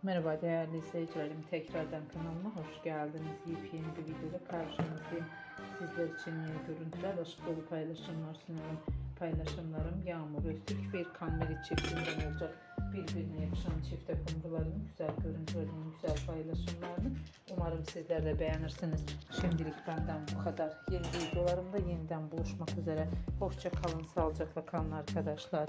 Merhaba değerli izleyicilerim, tekrardan kanalıma hoş geldiniz. Yepyeni bir videoda karşınızdayım. Sizler için yeni görüntüler, aşk dolu paylaşımlar sunuyorum. Paylaşımlarım Yağmur Öztürk ve Erkan çiftinden olacak. Birbirine yakışan çifte kumruların güzel görüntülerini, güzel paylaşımlarını umarım sizler de beğenirsiniz. Şimdilik benden bu kadar. Yeni videolarımda yeniden buluşmak üzere. Hoşça kalın, sağlıcakla kalın arkadaşlar.